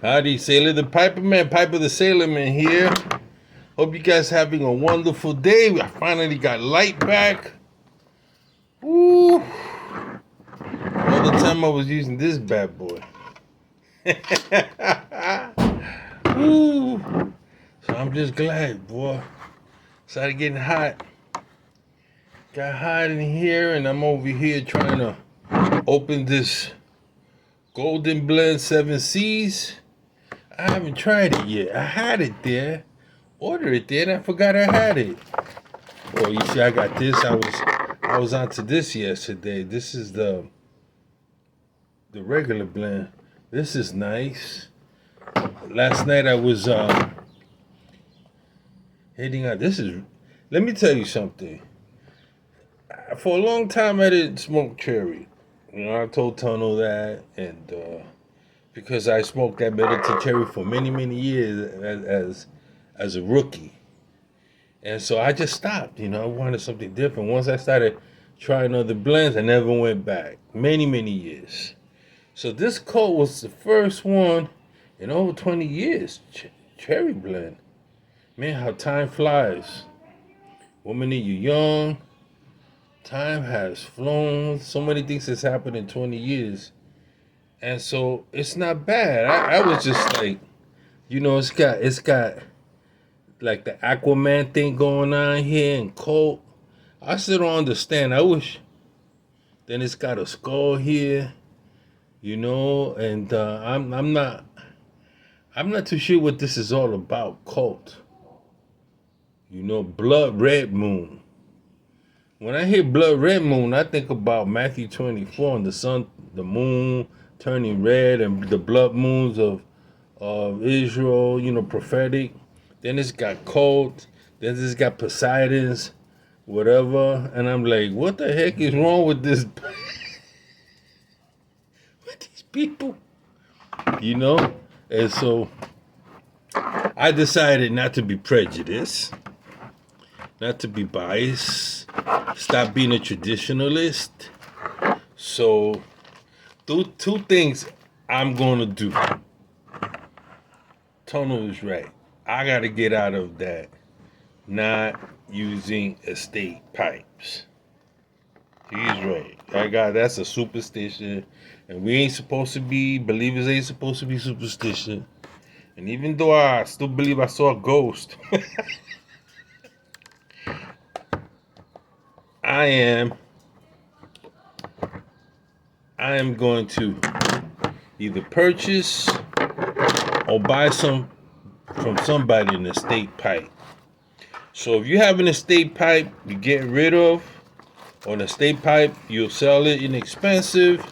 Howdy, Sailor the Piperman, Piper the Sailorman here. Hope you guys having a wonderful day. I finally got light back. Woo! All the time I was using this bad boy. Woo! So I'm just glad, boy. Started getting hot. Got hot in here, and I'm over here trying to open this Golden Blend 7 C's. I haven't tried it yet. I had it there. Ordered it there, and I forgot I had it. Well, you see, I got this. I was onto this yesterday. This is the regular blend. This is nice. Last night I was hitting out. This is. Let me tell you something. For a long time, I didn't smoke cherry. You know, I told Tono that, and because I smoked that Middleton cherry for many years as a rookie. And so I just stopped, you know, I wanted something different. Once I started trying other blends, I never went back. Many years. So this coat was the first one in over 20 years. Cherry blend. Man, how time flies. Woman, you young. Time has flown. So many things has happened in 20 years. And so it's not bad. I was just like, you know, it's got like the Aquaman thing going on here and Colt. I still don't understand. I wish. Then it's got a skull here, you know, and I'm not too sure what this is all about. Colt, you know, Blood Red Moon. When I hear Blood Red Moon, I think about Matthew 24 and the sun, the moon turning red, and the blood moons of Israel. You know, prophetic. Then it's got Colt. Then it's got Poseidon's whatever, and I'm like, what the heck is wrong with this? With these people, you know? And so I decided not to be prejudiced, not to be biased, stop being a traditionalist. So two things I'm gonna do. Tono is right. I gotta get out of that not using estate pipes. He's right. That's a superstition. And we ain't supposed to be, believers ain't supposed to be superstition. And even though I still believe I saw a ghost, I am going to either purchase or buy some from somebody an estate pipe. So if you have an estate pipe you get rid of, or an estate pipe you'll sell it inexpensive,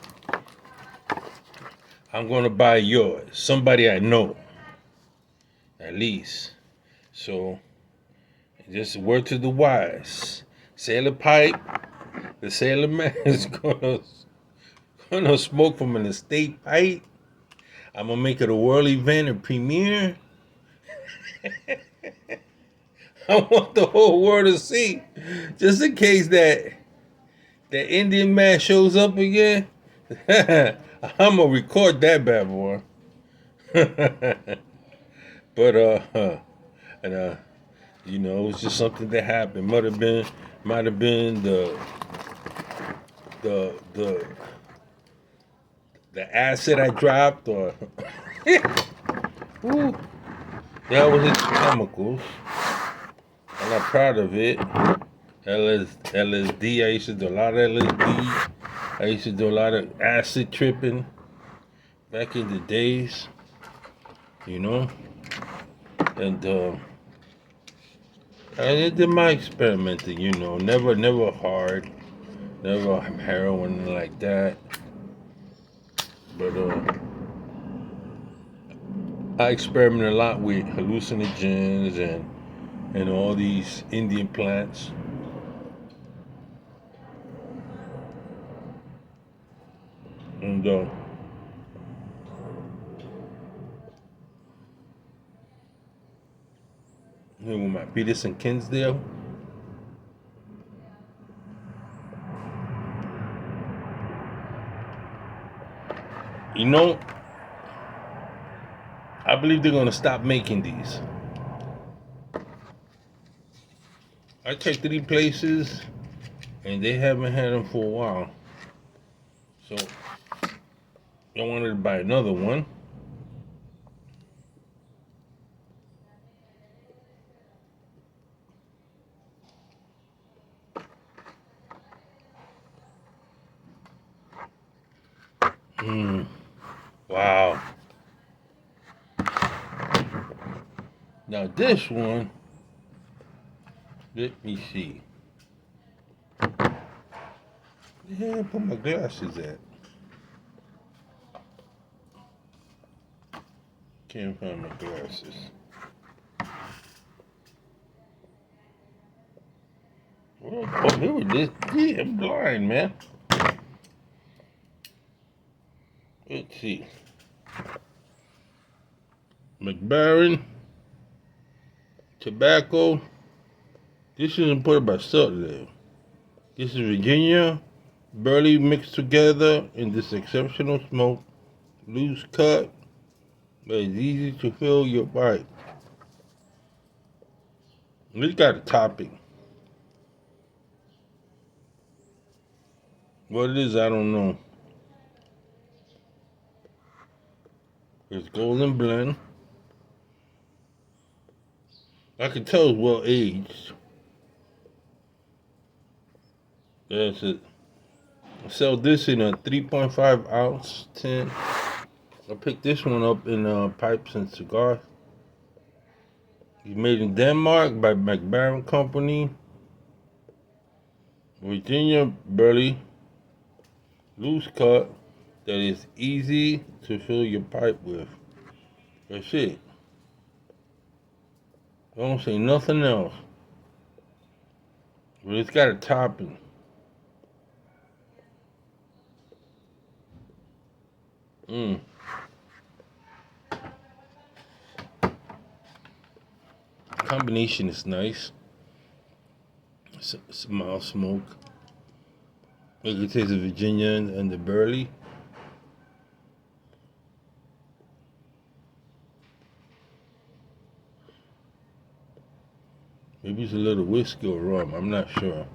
I'm gonna buy yours. Somebody I know, at least. So just a word to the wise. Sailor pipe. The sailor man is gonna smoke from an estate pipe. I'm gonna make it a world event and premiere. I want the whole world to see, just in case that Indian man shows up again. I'm gonna record that bad boy. But and you know, it was just something that happened. Might have been the the the acid I dropped, or Ooh, that was its chemicals. I'm not proud of it. LSD. I used to do a lot of LSD. I used to do a lot of acid tripping back in the days, you know. And I did my experimenting, you know. Never hard, never heroin like that. But I experimented a lot with hallucinogens and all these Indian plants. And with my Peterson Kinsdale. You know, I believe they're gonna stop making these. I checked 3 places, and they haven't had them for a while. So I wanted to buy another one. Wow. Now this one, let me see. Where I put my glasses at? Can't find my glasses. Oh, here it is. Yeah, I'm blind, man. Let's see. McBaron, tobacco. This is imported by Sutler. This is Virginia, barley mixed together in this exceptional smoke, loose cut, but it's easy to fill your pipe. It's got a topping. What it is, I don't know. It's golden blend. I can tell it's well aged. That's it. I sell this in a 3.5 ounce tin. I picked this one up in Pipes and Cigars. It's made in Denmark by McBaron Company. Virginia barley, loose cut, that is easy to fill your pipe with. That's it. Don't say nothing else. But it's got a topping. Combination is nice. It's mild smoke. You can taste the Virginia and the barley. Maybe it's a little whiskey or rum. I'm not sure.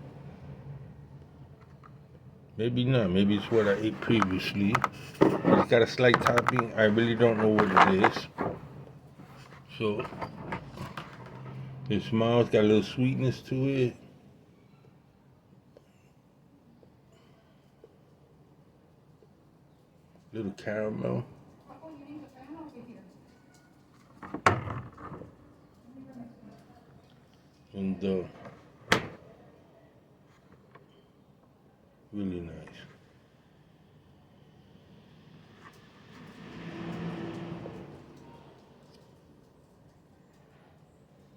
Maybe not. Maybe it's what I ate previously. But it's got a slight topping. I really don't know what it is. So, it smells, got a little sweetness to it. Little caramel. And really nice.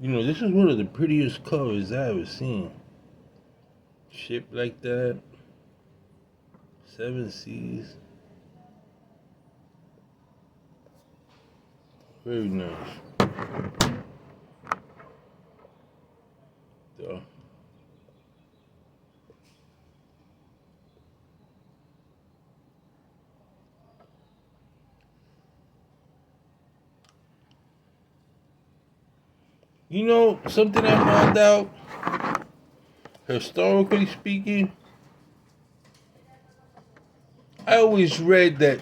You know, this is one of the prettiest covers I ever seen. Shipped like that. 7 Seas. Very nice. You know, something I found out, historically speaking, I always read that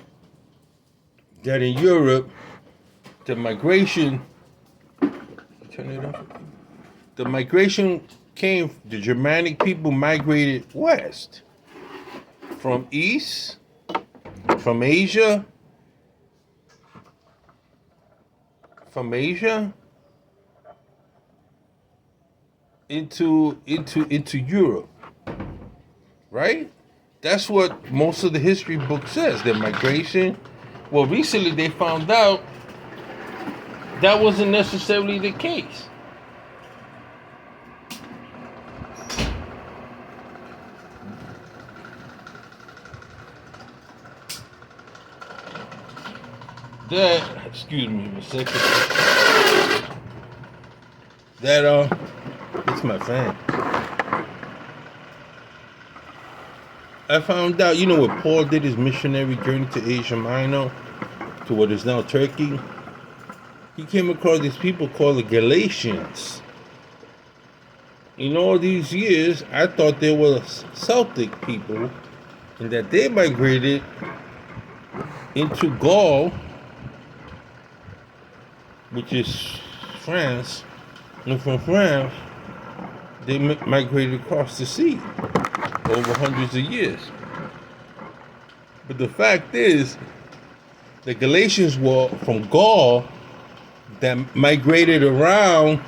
in Europe, the migration, turn it off. The migration came, the Germanic people migrated west from east, from Asia, into Europe, right? That's what most of the history book says. The migration. Well, recently they found out that wasn't necessarily the case. That, excuse me a second. That it's my fan. I found out, you know, when Paul did his missionary journey to Asia Minor, to what is now Turkey, he came across these people called the Galatians. In all these years, I thought they were Celtic people and that they migrated into Gaul, which is France, and from France, they migrated across the sea over hundreds of years. But the fact is, the Galatians were from Gaul that migrated around.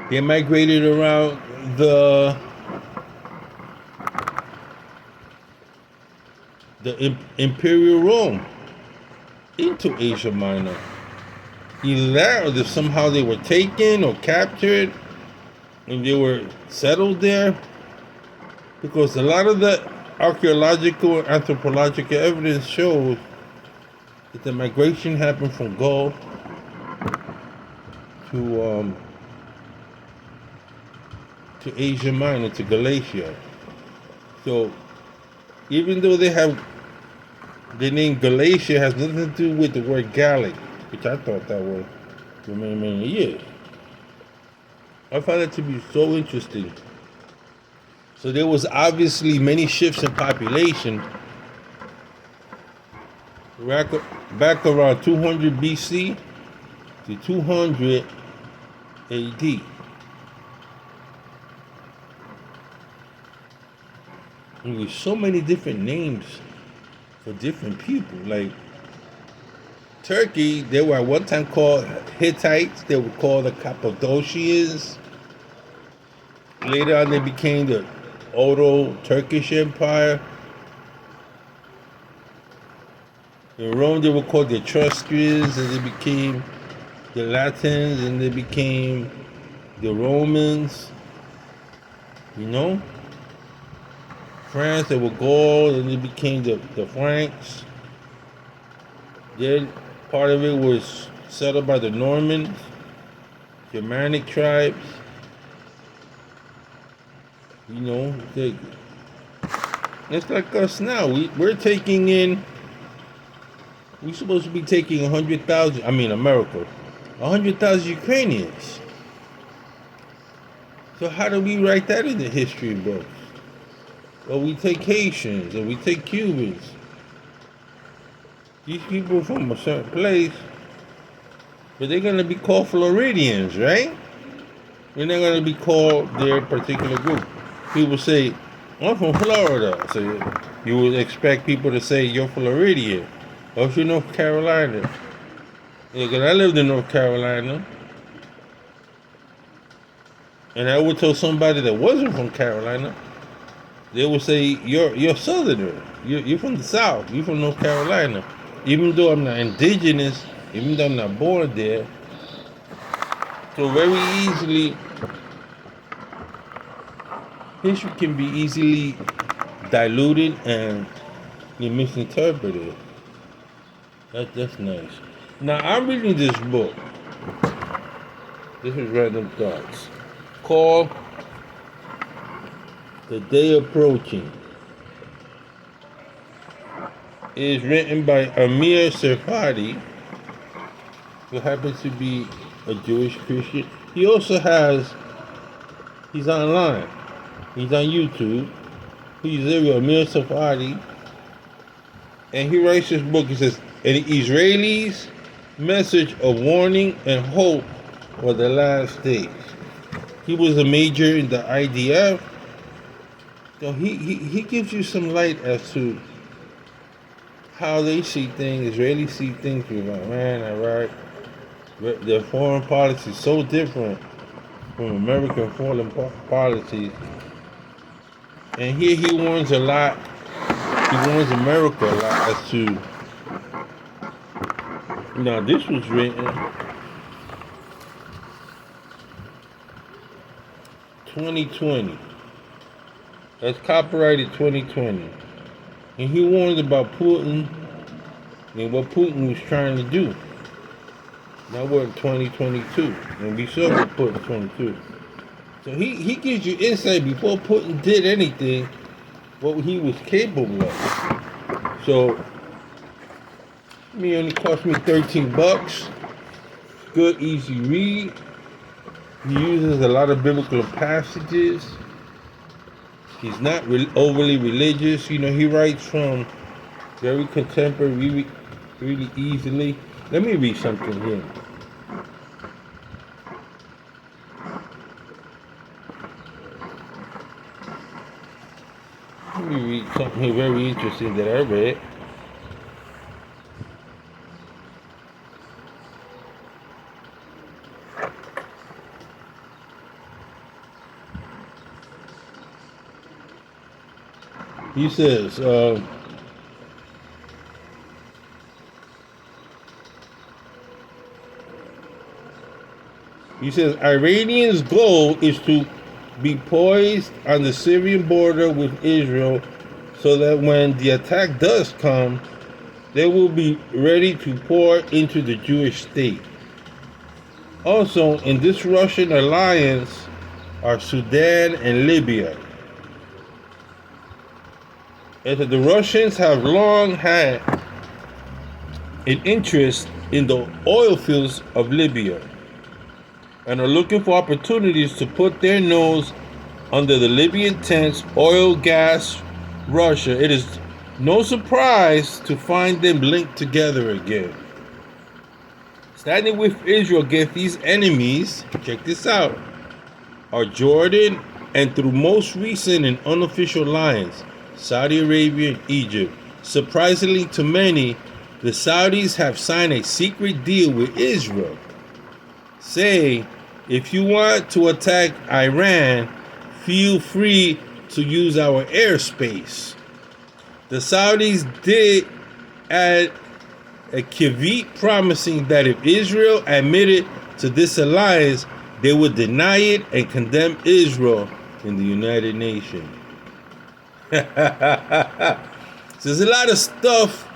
They migrated around the Imperial Rome into Asia Minor. Either that, or that somehow they were taken or captured and they were settled there. Because a lot of the archaeological and anthropological evidence shows that the migration happened from Gaul to Asia Minor, to Galatia. So even though they have the name Galatia has nothing to do with the word Gallic, which I thought that was for many, many years. I found that to be so interesting. So there was obviously many shifts in population back around 200 BC to 200 AD. And there's so many different names for different people. Like Turkey, they were at one time called Hittites. They were called the Cappadocians. Later on, they became the Otto-Turkish Empire. In Rome, they were called the Etruscans, and they became the Latins, and they became the Romans. You know? France, they were Gaul, and they became the Franks. Then part of it was settled by the Normans, Germanic tribes. You know, it's like us now. We're taking in. We're supposed to be taking 100,000. I mean, America, 100,000 Ukrainians. So how do we write that in the history books? Well, we take Haitians and we take Cubans. These people from a certain place, but they're gonna be called Floridians, right? They're not gonna be called their particular group. People say, I'm from Florida. So you would expect people to say, you're Floridian. Or if you're North Carolina. Yeah, because I lived in North Carolina. And I would tell somebody that wasn't from Carolina, they would say, you're Southerner. You're from the South. You're from North Carolina. Even though I'm not indigenous, even though I'm not born there. So very easily, history can be easily diluted and misinterpreted. That's nice. Now I'm reading this book. This is Random Thoughts. Called The Day Approaching. It is written by Amir Tsarfati, who happens to be a Jewish Christian. He also he's online. He's on YouTube. He's there, Amir Tsarfati. And he writes this book. He says, an Israeli's message of warning and hope for the last days. He was a major in the IDF. So he gives you some light as to how they see things, Israelis see things with Iran, Iraq. Their foreign policy is so different from American foreign policies. And here he warns a lot. He warns America a lot as to. Now this was written 2020. That's copyrighted 2020. And he warned about Putin and what Putin was trying to do. Now we're in 2022, and we saw what Putin 22. So he gives you insight before Putin did anything, what he was capable of. So, it only cost me $13. good, easy read. He uses a lot of biblical passages. He's not overly religious. You know, he writes from very contemporary, really easily. Let me read something here. Let me read something here very interesting that I read. He says, Iranians' goal is to be poised on the Syrian border with Israel so that when the attack does come, they will be ready to pour into the Jewish state. Also, in this Russian alliance are Sudan and Libya. As the Russians have long had an interest in the oil fields of Libya and are looking for opportunities to put their nose under the Libyan tents, oil, gas, Russia, it is no surprise to find them linked together again. Standing with Israel against these enemies, check this out, are Jordan and through most recent and unofficial alliance, Saudi Arabia and Egypt. Surprisingly to many, the Saudis have signed a secret deal with Israel. Say, if you want to attack Iran, feel free to use our airspace. The Saudis did add a caveat promising that if Israel admitted to this alliance, they would deny it and condemn Israel in the United Nations. So there's a lot of stuff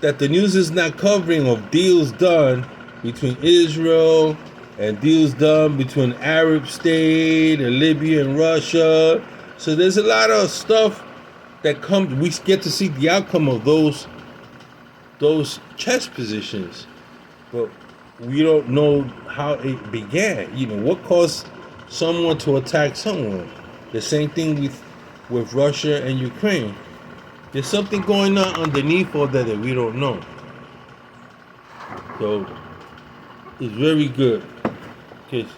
that the news is not covering of deals done between Israel and deals done between Arab state and Libya and Russia. So there's a lot of stuff that comes. We get to see the outcome of those chess positions, but we don't know how it began. You know, what caused someone to attack someone? The same thing with Russia and Ukraine. There's something going on underneath all that we don't know. So it's very good. Because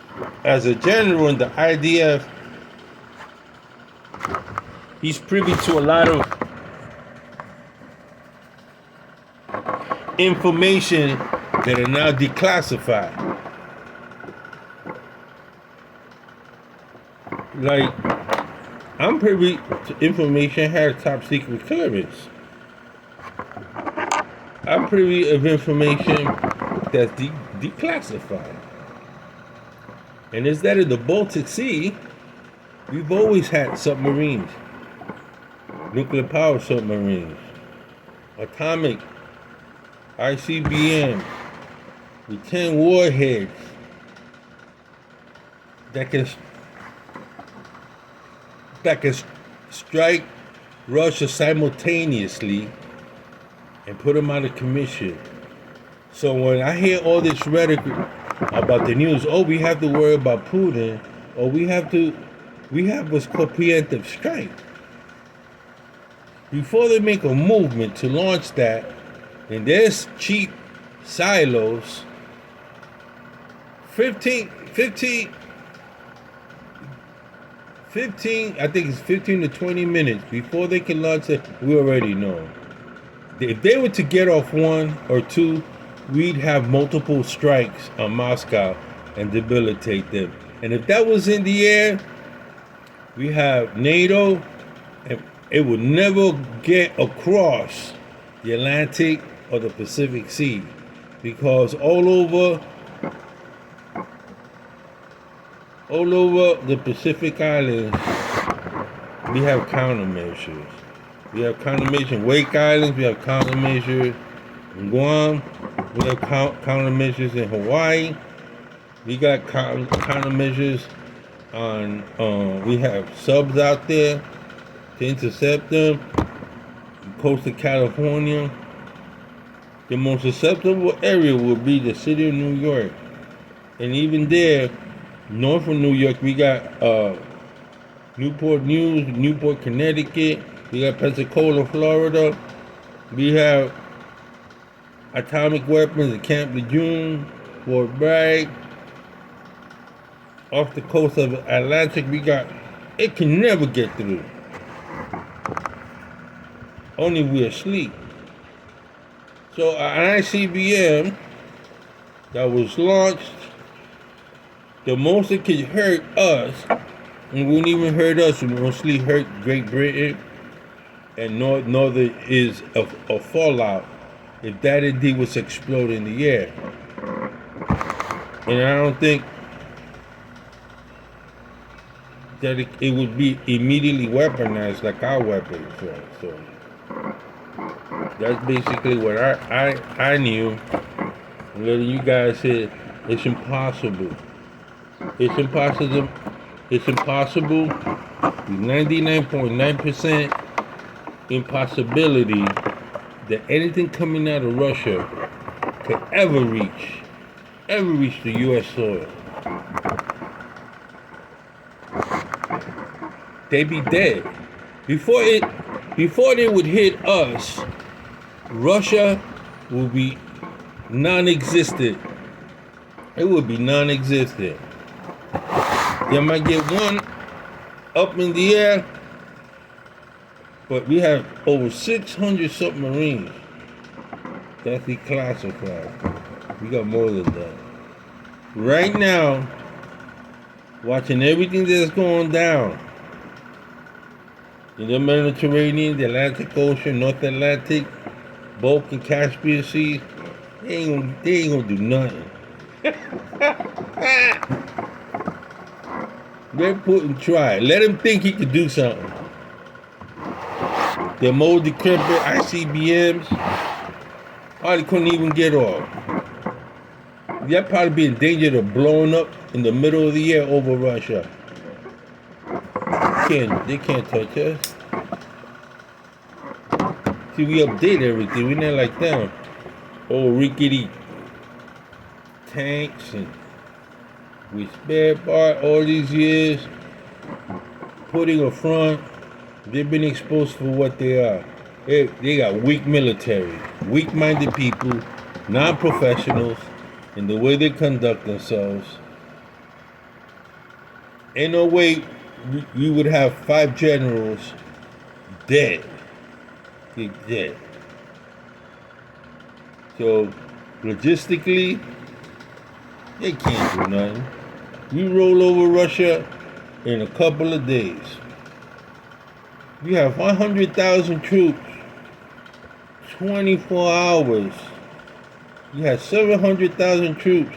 as a general in the IDF, he's privy to a lot of information that are now declassified. Like, I'm privy to information had top secret clearance. I'm privy of information that's declassified. And is that in the Baltic Sea, we've always had submarines, nuclear power submarines, atomic ICBMs with 10 warheads that can strike Russia simultaneously and put them out of commission. So when I hear all this rhetoric about the news, oh, we have to worry about Putin, or we have what's called preemptive strike. Before they make a movement to launch that, in their cheap silos, 15, I think it's 15 to 20 minutes before they can launch it, we already know. If they were to get off one or two, we'd have multiple strikes on Moscow and debilitate them. And if that was in the air, we have NATO, and it would never get across the Atlantic or the Pacific Sea, because all over the Pacific Islands, we have countermeasures. We have countermeasures in Wake Islands, we have countermeasures in Guam, we have countermeasures in Hawaii, we got countermeasures on, we have subs out there to intercept them. Coast of California. The most susceptible area would be the city of New York. And even there, north of New York, we got Newport News, Newport, Connecticut. We got Pensacola, Florida. We have atomic weapons at Camp Lejeune, Fort Bragg. Off the coast of Atlantic, we got, it can never get through. Only we're asleep. So an ICBM that was launched, the most it could hurt us, and wouldn't even hurt us, it mostly hurt Great Britain, and northern is a fallout if that indeed was explode in the air. And I don't think that it would be immediately weaponized like our weapons. So that's basically what I knew. And letting you guys say it's impossible. It's impossible. It's impossible. 99.9% impossibility that anything coming out of Russia could ever reach the U.S. soil. They'd be dead. Before they would hit us, Russia would be non-existent. It would be non-existent. They might get one up in the air, but we have over 600 submarines. That's declassified. We got more than that. Right now, watching everything that's going down in the Mediterranean, the Atlantic Ocean, North Atlantic, Balkan, Caspian Sea, they ain't gonna do nothing. They're putting try. Let him think he could do something. The more decrepit ICBMs probably couldn't even get off. They'd probably be in danger of blowing up in the middle of the air over Russia. They can't touch us. See, we update everything. We're not like them. Oh, rickety tanks, and we spare part all these years, putting a front. They've been exposed for what they are. They got weak military, weak-minded people, non-professionals in the way they conduct themselves. Ain't no way we would have 5 generals dead. They're dead. So, logistically, they can't do nothing. We roll over Russia in a couple of days. We have 100,000 troops, 24 hours. You had 700,000 troops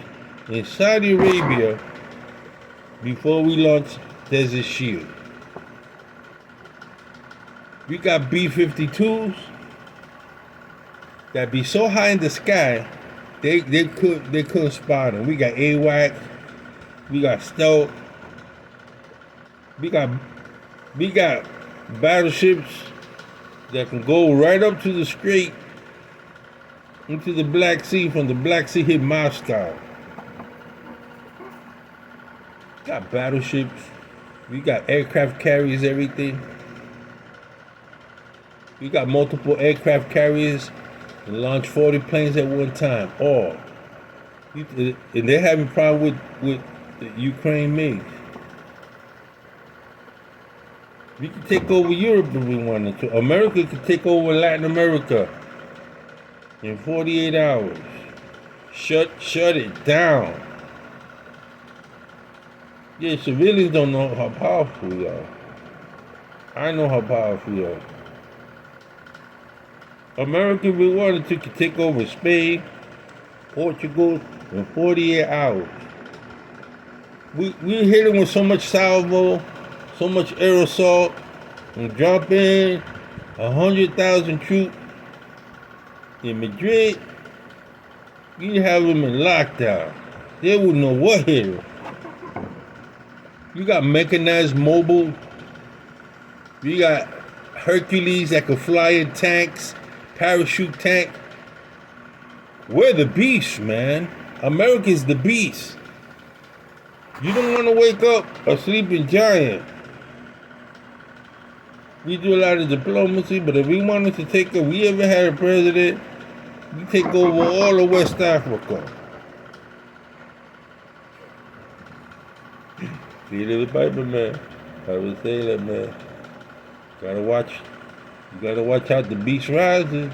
in Saudi Arabia before we launched Desert Shield. We got B-52s that be so high in the sky, they couldn't spot them. We got AWACS, we got stealth, we got battleships that can go right up to the strait into the Black Sea, from the Black Sea hit Moscow. Got battleships, we got aircraft carriers, everything. We got multiple aircraft carriers and launch 40 planes at one time. All. And they're having problem with the Ukraine MiGs. We could take over Europe if we wanted to. America could take over Latin America in 48 hours. Shut it down. Yeah, civilians don't know how powerful we are. I know how powerful we are. America, if we wanted to, could take over Spain, Portugal in 48 hours. We hit them with so much salvo, so much air assault, and drop in 100,000 troops in Madrid. You have them in lockdown. They wouldn't know what hit them. You got mechanized mobile. You got Hercules that could fly in tanks, parachute tank. We're the beast, man. America's the beast. You don't want to wake up a sleeping giant. We do a lot of diplomacy, but if we wanted to take if we ever had a president, we take over all of West Africa. Peter the Piper, man. I would say that, man. Gotta watch. You gotta watch out the beast rises.